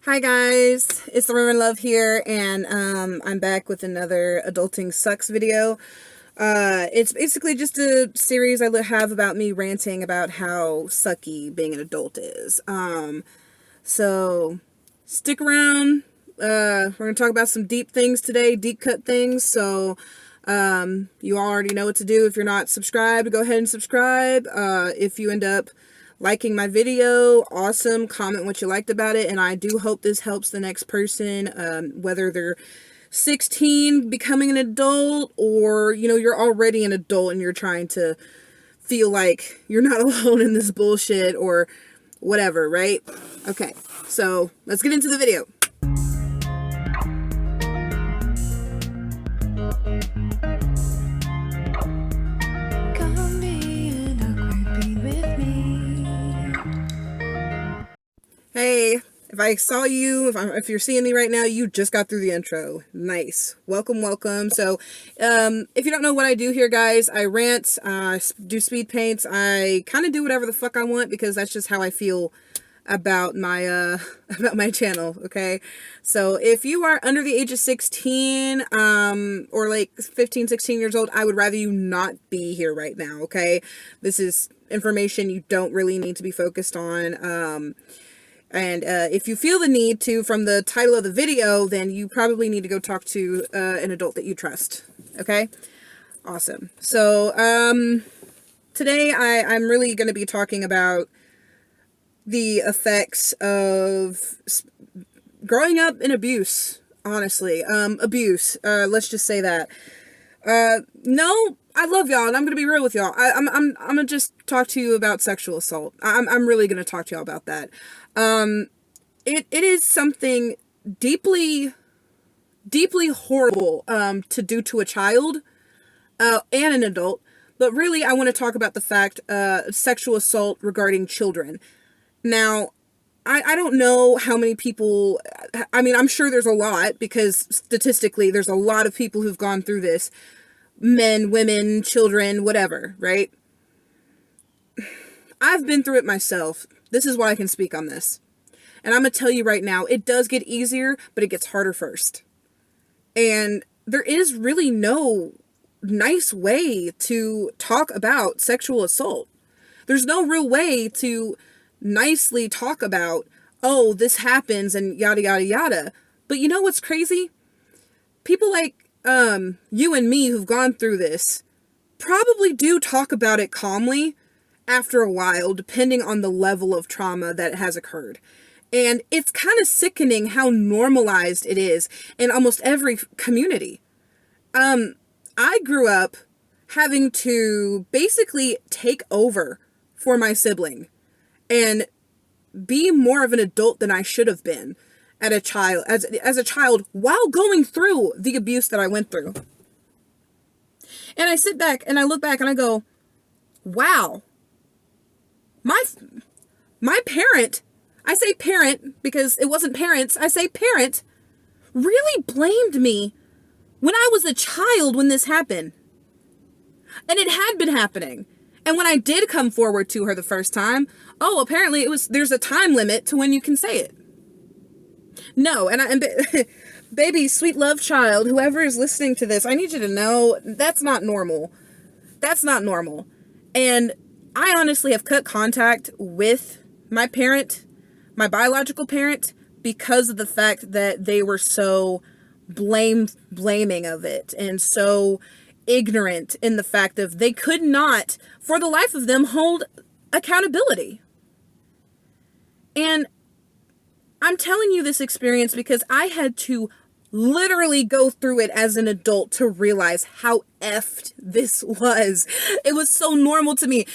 Hi guys, it's the Reverend Love here, and I'm back with another Adulting Sucks video. It's basically just a series I have about me ranting about how sucky being an adult is. So stick around. We're gonna talk about some deep things today, deep cut things. So you all already know what to do. If you're not subscribed, go ahead and subscribe. If you end up liking my video, awesome. Comment what you liked about it, and I do hope this helps the next person, whether they're 16 becoming an adult, or you're already an adult and you're trying to feel like you're not alone in this bullshit or whatever, right? Okay, so let's get into the video. Hey, if I saw you, if you're seeing me right now, you just got through the intro. Nice. Welcome, welcome. So, if you don't know what I do here, guys, I rant, do speed paints. I kind of do whatever the fuck I want because that's just how I feel about my about my channel. Okay, so if you are under the age of 16 or like 15, 16 years old, I would rather you not be here right now. Okay, this is information you don't really need to be focused on. And if you feel the need to, from the title of the video, then you probably need to go talk to an adult that you trust. Okay? Awesome. So, today I'm really going to be talking about the effects of growing up in abuse, honestly. Abuse. Let's just say that. No, I love y'all, and I'm gonna be real with y'all. I'm gonna just talk to you about sexual assault. I'm really gonna talk to y'all about that. It is something deeply, deeply horrible, to do to a child, and an adult. But really, I want to talk about the fact, sexual assault regarding children. Now, I don't know how many people, I mean, I'm sure there's a lot, because statistically, there's a lot of people who've gone through this. Men, women, children, whatever, right? I've been through it myself. This is why I can speak on this. And I'm going to tell you right now, it does get easier, but it gets harder first. And there is really no nice way to talk about sexual assault. There's no real way to nicely talk about, oh, this happens and yada, yada, yada. But you know what's crazy? People like you and me who've gone through this probably do talk about it calmly after a while, depending on the level of trauma that has occurred. And it's kind of sickening how normalized it is in almost every community. I grew up having to basically take over for my sibling and be more of an adult than I should have been as a child while going through the abuse that I went through. And I sit back and I look back and I go, wow, my parent, I say parent because it wasn't parents, I say parent, really blamed me when I was a child when this happened. And it had been happening. And when I did come forward to her the first time, oh, apparently there's a time limit to when you can say it. No, and baby, sweet love child, whoever is listening to this, I need you to know that's not normal. That's not normal. And I honestly have cut contact with my parent, my biological parent, because of the fact that they were so blaming of it and so ignorant in the fact of they could not, for the life of them, hold accountability. And I'm telling you this experience because I had to literally go through it as an adult to realize how effed this was. It was so normal to me.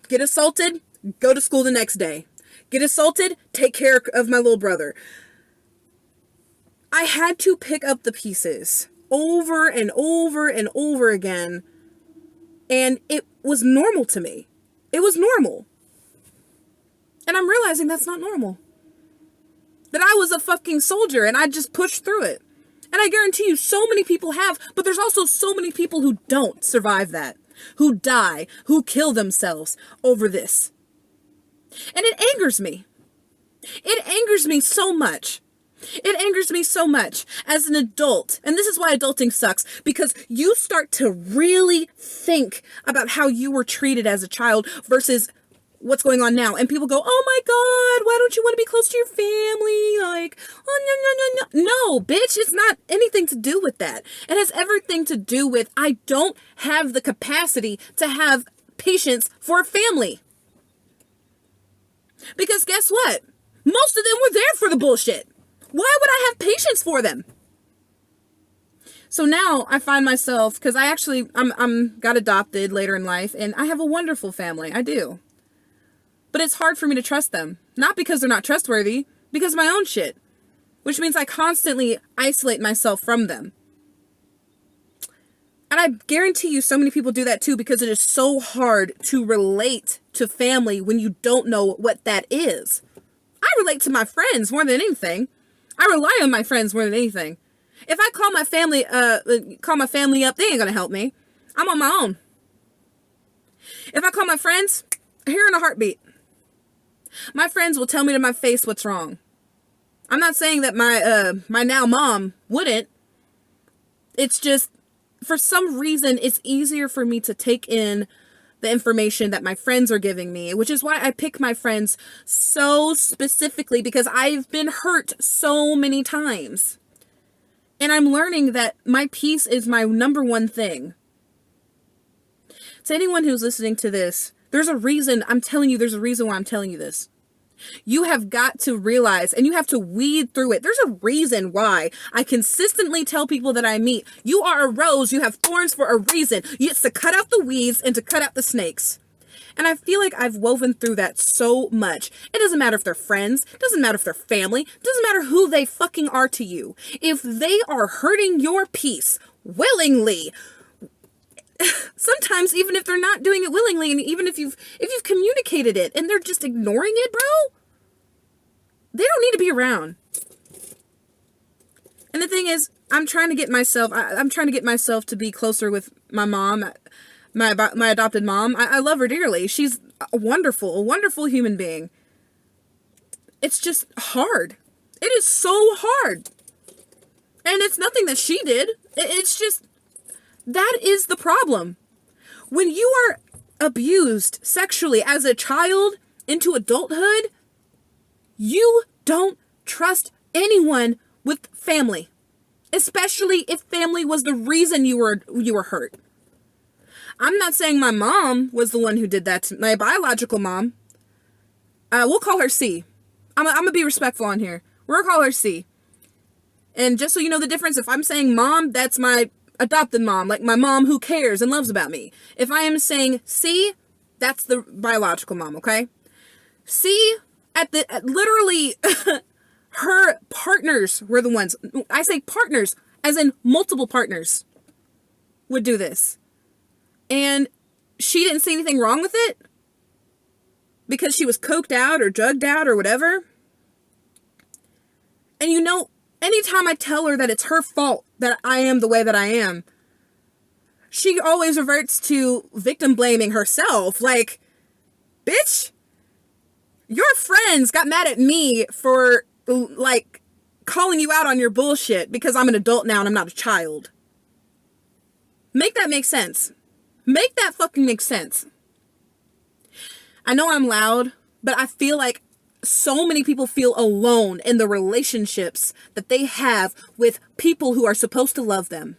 Get assaulted, go to school the next day. Get assaulted, take care of my little brother. I had to pick up the pieces over and over and over again. And it was normal to me. It was normal. And I'm realizing that's not normal. That I was a fucking soldier and I just pushed through it. And I guarantee you so many people have, but there's also so many people who don't survive that, who die, who kill themselves over this. And it angers me. It angers me so much. It angers me so much as an adult. And this is why adulting sucks, because you start to really think about how you were treated as a child versus what's going on now. And people go, oh my God, why don't you want to be close to your family? Like, oh, no, no, no, no. No, bitch, it's not anything to do with that. It has everything to do with I don't have the capacity to have patience for a family. Because guess what? Most of them were there for the bullshit. Why would I have patience for them? So now I find myself, because I'm got adopted later in life, and I have a wonderful family. I do. But it's hard for me to trust them. Not because they're not trustworthy, because of my own shit. Which means I constantly isolate myself from them. And I guarantee you so many people do that too, because it is so hard to relate to family when you don't know what that is. I relate to my friends more than anything. I rely on my friends more than anything. If I call my family up, they ain't gonna help me. I'm on my own. If I call my friends, here in a heartbeat. My friends will tell me to my face what's wrong. I'm not saying that my now mom wouldn't. It's just, for some reason, it's easier for me to take in the information that my friends are giving me, which is why I pick my friends so specifically, because I've been hurt so many times. And I'm learning that my peace is my number one thing. To anyone who's listening to this, there's a reason I'm telling you, there's a reason why I'm telling you this. You have got to realize, and you have to weed through it. There's a reason why I consistently tell people that I meet, you are a rose, you have thorns for a reason. It's to cut out the weeds and to cut out the snakes. And I feel like I've woven through that so much. It doesn't matter if they're friends, it doesn't matter if they're family, it doesn't matter who they fucking are to you. If they are hurting your peace willingly, sometimes even if they're not doing it willingly, and even if you've communicated it and they're just ignoring it, bro, they don't need to be around. And the thing is, I'm trying to get myself to be closer with my mom, my adopted mom. I love her dearly. She's a wonderful human being. It's just hard. It is so hard. And it's nothing that she did. It's just, that is the problem. When you are abused sexually as a child into adulthood, you don't trust anyone with family, especially if family was the reason you were hurt. I'm not saying my mom was the one who did that to my biological mom. We'll call her C. I'm gonna be respectful on here. We'll call her C. And just so you know the difference, if I'm saying mom, that's my adopted mom, like my mom who cares and loves about me. If I am saying C, that's the biological mom, okay? C, literally, her partners were the ones, I say partners, as in multiple partners, would do this. And she didn't see anything wrong with it because she was coked out or drugged out or whatever. And you know, anytime I tell her that it's her fault that I am the way that I am, she always reverts to victim blaming herself. Like, bitch, your friends got mad at me for, like, calling you out on your bullshit because I'm an adult now and I'm not a child. Make that make sense. Make that fucking make sense. I know I'm loud, but I feel like so many people feel alone in the relationships that they have with people who are supposed to love them.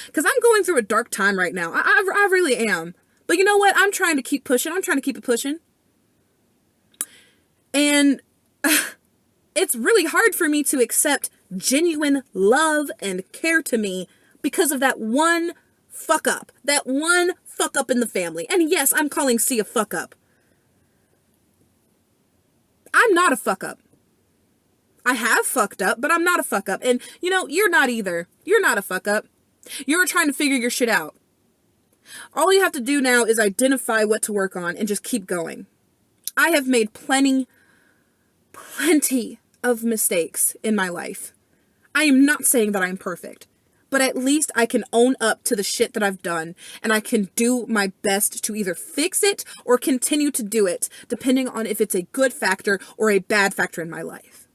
Because I'm going through a dark time right now. I really am. But you know what? I'm trying to keep pushing. I'm trying to keep it pushing. And it's really hard for me to accept genuine love and care to me because of that one fuck up. That one fuck up in the family. And yes, I'm calling C a fuck up. I'm not a fuck up. I have fucked up, but I'm not a fuck up. And you know, you're not either. You're not a fuck up. You're trying to figure your shit out. All you have to do now is identify what to work on and just keep going. I have made plenty of mistakes in my life. I am not saying that I'm perfect, but at least I can own up to the shit that I've done, and I can do my best to either fix it or continue to do it, depending on if it's a good factor or a bad factor in my life.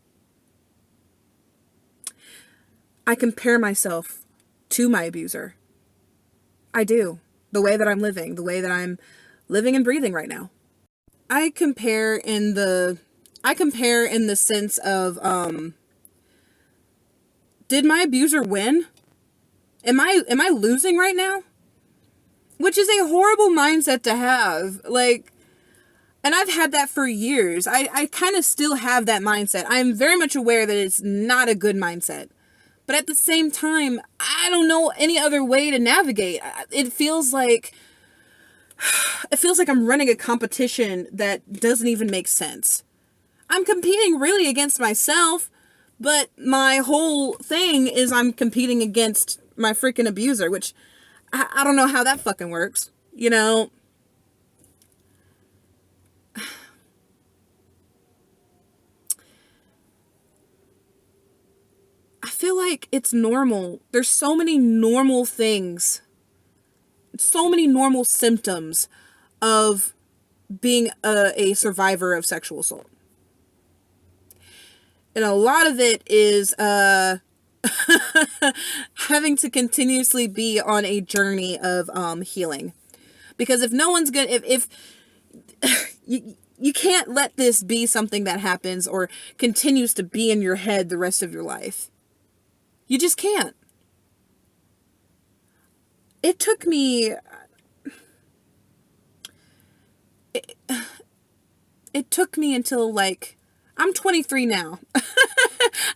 I compare myself to my abuser. I do. The way that I'm living, the way that I'm living and breathing right now. I compare in the sense of, did my abuser win? Am I losing right now? Which is a horrible mindset to have. Like, and I've had that for years. I kind of still have that mindset. I'm very much aware that it's not a good mindset. But at the same time, I don't know any other way to navigate. It feels like I'm running a competition that doesn't even make sense. I'm competing really against myself, but my whole thing is I'm competing against my freaking abuser, which I don't know how that fucking works, you know? I feel like it's normal. There's so many normal things, so many normal symptoms of being a survivor of sexual assault. And a lot of it is having to continuously be on a journey of healing. Because if no one's gonna, if you can't let this be something that happens or continues to be in your head the rest of your life. You just can't. It took me, it took me until like, I'm 23 now.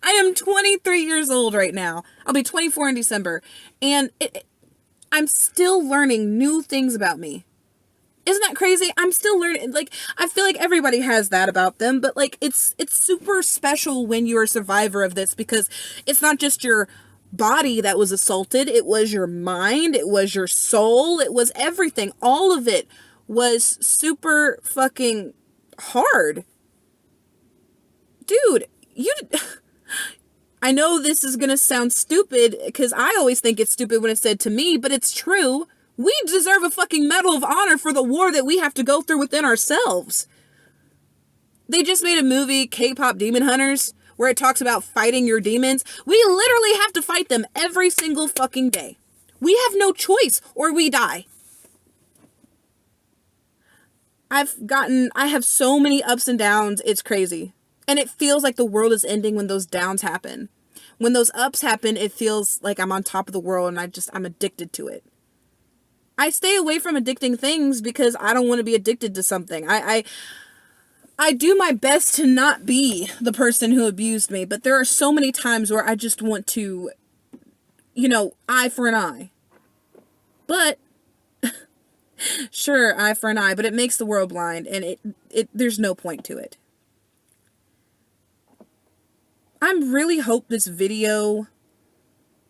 I am 23 years old right now. I'll be 24 in December. And I'm still learning new things about me. Isn't that crazy? I'm still learning. Like, I feel like everybody has that about them, but like, it's super special when you're a survivor of this, because it's not just your body that was assaulted. It was your mind. It was your soul. It was everything. All of it was super fucking hard. Dude, I know this is gonna sound stupid, because I always think it's stupid when it's said to me, but it's true. We deserve a fucking Medal of Honor for the war that we have to go through within ourselves. They just made a movie, K-Pop Demon Hunters, where it talks about fighting your demons. We literally have to fight them every single fucking day. We have no choice, or we die. I have so many ups and downs, it's crazy. And it feels like the world is ending when those downs happen. When those ups happen, it feels like I'm on top of the world and I'm addicted to it. I stay away from addicting things because I don't want to be addicted to something. I do my best to not be the person who abused me, but there are so many times where I just want to, eye for an eye. But sure, eye for an eye, but it makes the world blind, and there's no point to it. I really hope this video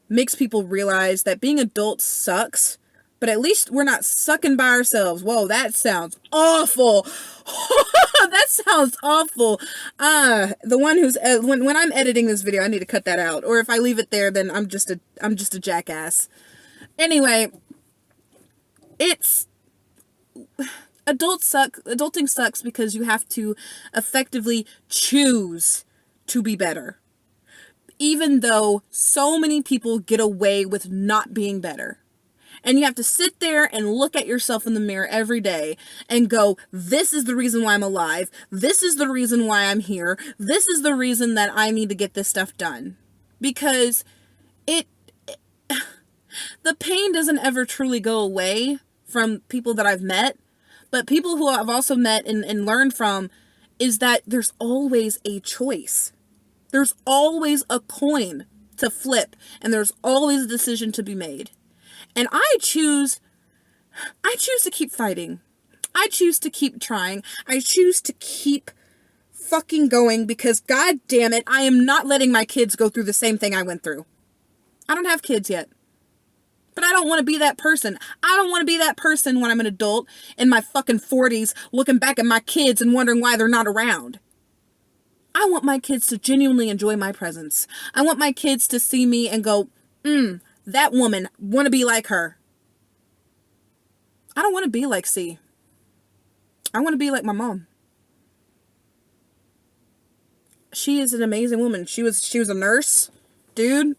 makes people realize that being adults sucks, but at least we're not sucking by ourselves. Whoa, that sounds awful. That sounds awful. The one who's when I'm editing this video, I need to cut that out. Or if I leave it there, then I'm just a jackass. Anyway, adulting sucks because you have to effectively choose to be better. Even though so many people get away with not being better. And you have to sit there and look at yourself in the mirror every day and go, this is the reason why I'm alive. This is the reason why I'm here. This is the reason that I need to get this stuff done. Because the pain doesn't ever truly go away from people that I've met. But people who I've also met and learned from is that there's always a choice. There's always a coin to flip, and there's always a decision to be made. And I choose to keep fighting. I choose to keep trying. I choose to keep fucking going, because god damn it, I am not letting my kids go through the same thing I went through. I don't have kids yet. But I don't want to be that person. I don't want to be that person when I'm an adult in my fucking 40s looking back at my kids and wondering why they're not around. I want my kids to genuinely enjoy my presence. I want my kids to see me and go, That woman, want to be like her. I don't want to be like C. I want to be like my mom. She is an amazing woman. She was a nurse, dude.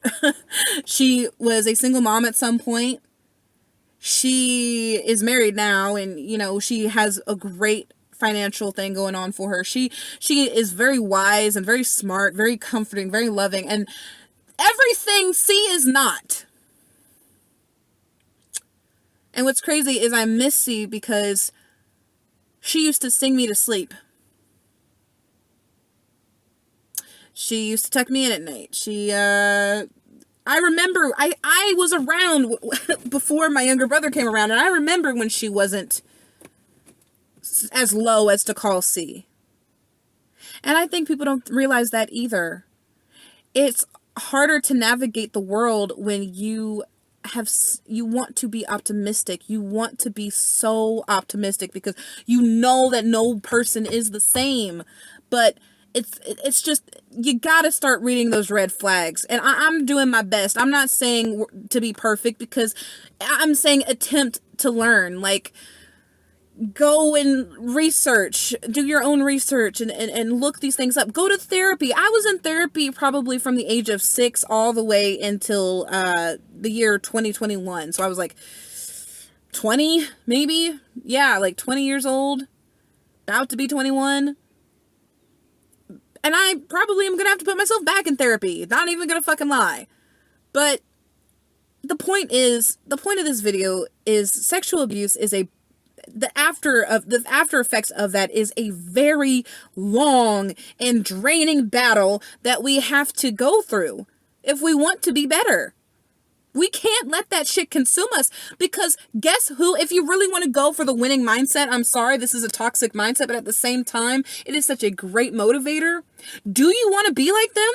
She was a single mom at some point. She is married now, and you know, she has a great financial thing going on for her. She is very wise and very smart, very comforting, very loving, and everything C is not. And what's crazy is I miss C because she used to sing me to sleep. She used to tuck me in at night. I remember, I was around before my younger brother came around, and I remember when she wasn't as low as to call C. And I think people don't realize that either. It's harder to navigate the world when you want to be optimistic. You want to be so optimistic because you know that no person is the same. But it's just, you gotta start reading those red flags. And I'm doing my best. I'm not saying to be perfect, because I'm saying attempt to learn. Like, go and research, do your own research, and look these things up. Go to therapy. I was in therapy probably from the age of 6 all the way until the year 2021. So I was like 20, maybe. Yeah, like 20 years old, about to be 21. And I probably am going to have to put myself back in therapy. Not even going to fucking lie. But the point of this video is sexual abuse is the after effects of that is a very long and draining battle that we have to go through if we want to be better. We can't let that shit consume us, because guess who? If you really want to go for the winning mindset, I'm sorry, this is a toxic mindset, but at the same time, it is such a great motivator. Do you want to be like them?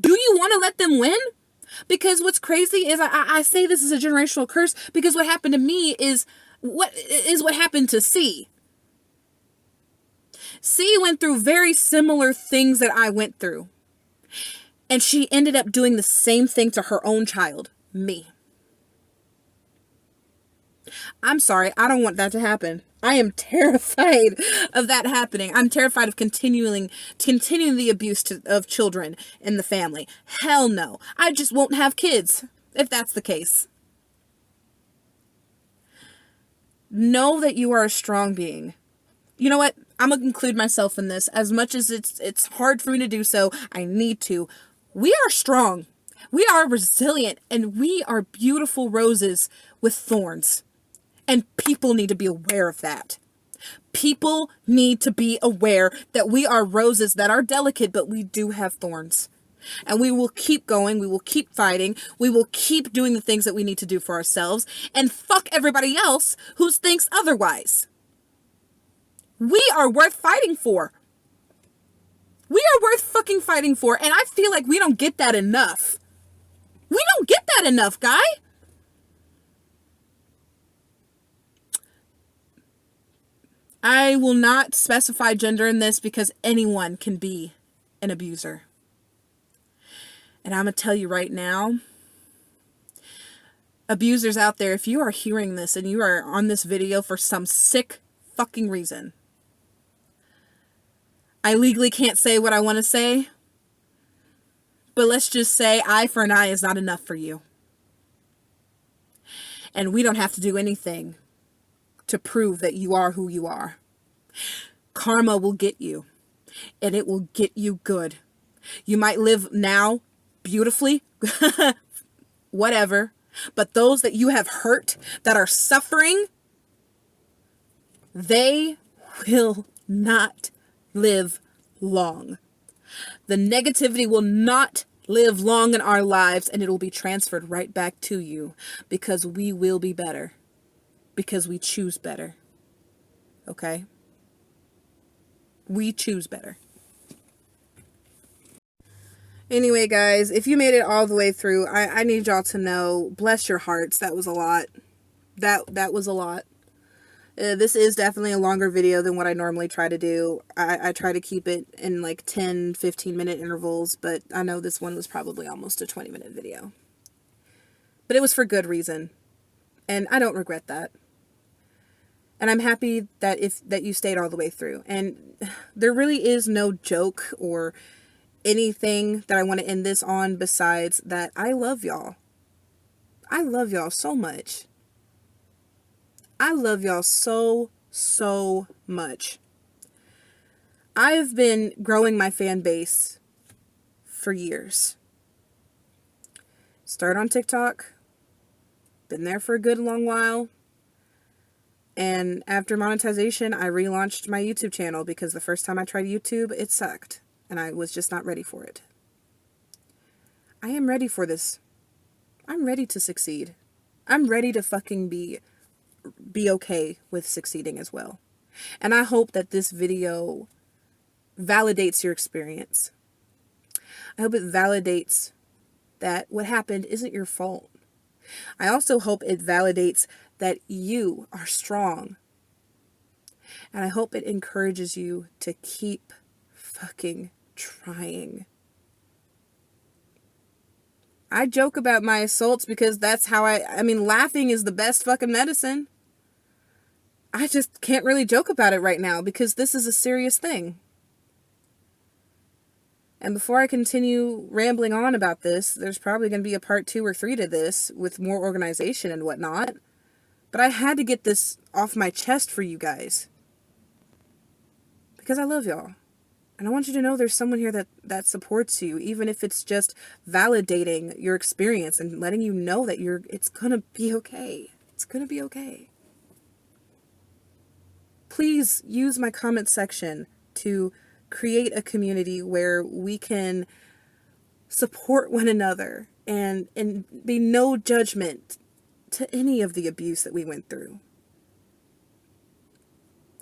Do you want to let them win? Because what's crazy is I say this is a generational curse, because what happened to me is what happened to C. C went through very similar things that I went through. And she ended up doing the same thing to her own child, me. I'm sorry, I don't want that to happen. I am terrified of that happening. I'm terrified of continuing the abuse of children in the family. Hell no. I just won't have kids if that's the case. Know that you are a strong being. You know what? I'm going to include myself in this. As much as it's hard for me to do so, I need to. We are strong. We are resilient, and we are beautiful roses with thorns. And people need to be aware of that. People need to be aware that we are roses that are delicate, but we do have thorns. And we will keep going. We will keep fighting. We will keep doing the things that we need to do for ourselves. And fuck everybody else who thinks otherwise. We are worth fighting for. We are worth fucking fighting for. And I feel like we don't get that enough. We don't get that enough, guy. I will not specify gender in this, because anyone can be an abuser. And I'm going to tell you right now, abusers out there, if you are hearing this and you are on this video for some sick fucking reason, I legally can't say what I want to say, but let's just say eye for an eye is not enough for you. And we don't have to do anything to prove that you are who you are. Karma will get you, and it will get you good. You might live now beautifully, whatever, but those that you have hurt, that are suffering, they will not live long. The negativity will not live long in our lives, and it will be transferred right back to you, because we will be better, because we choose better. Okay? We choose better. Anyway, guys, if you made it all the way through, I need y'all to know, bless your hearts, that was a lot. That was a lot. This is definitely a longer video than what I normally try to do. I try to keep it in like 10, 15 minute intervals, but I know this one was probably almost a 20-minute video. But it was for good reason. And I don't regret that. And I'm happy that that you stayed all the way through. And there really is no joke or anything that I want to end this on besides that I love y'all. I love y'all so much. I love y'all so, so much. I've been growing my fan base for years. Started on TikTok. Been there for a good long while. And after monetization, I relaunched my YouTube channel because the first time I tried YouTube, it sucked. And I was just not ready for it. I am ready for this. I'm ready to succeed. I'm ready to fucking be okay with succeeding as well. And I hope that this video validates your experience. I hope it validates that what happened isn't your fault. I also hope it validates that you are strong. And I hope it encourages you to keep fucking trying. I joke about my assaults because that's how I mean, laughing is the best fucking medicine. I just can't really joke about it right now because this is a serious thing. And before I continue rambling on about this, there's probably going to be a part 2 or 3 to this with more organization and whatnot. But I had to get this off my chest for you guys. Because I love y'all. And I want you to know there's someone here that supports you, even if it's just validating your experience and letting you know that it's going to be okay. It's going to be okay. Please use my comment section to create a community where we can support one another and be no judgment to any of the abuse that we went through.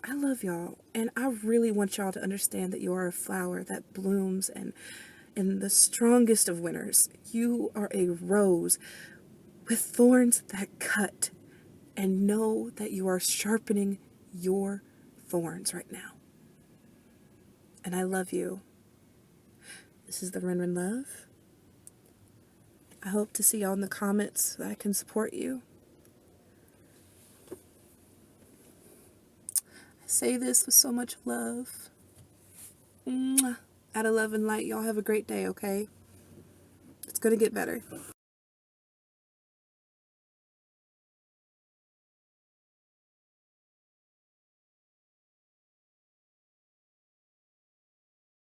I love y'all, and I really want y'all to understand that you are a flower that blooms and in the strongest of winters. You are a rose with thorns that cut, and know that you are sharpening your thorns right now. And I love you. This is the Ren Love. I hope to see y'all in the comments so that I can support you. I say this with so much love. Mwah. Out of love and light, y'all have a great day, okay? It's gonna get better.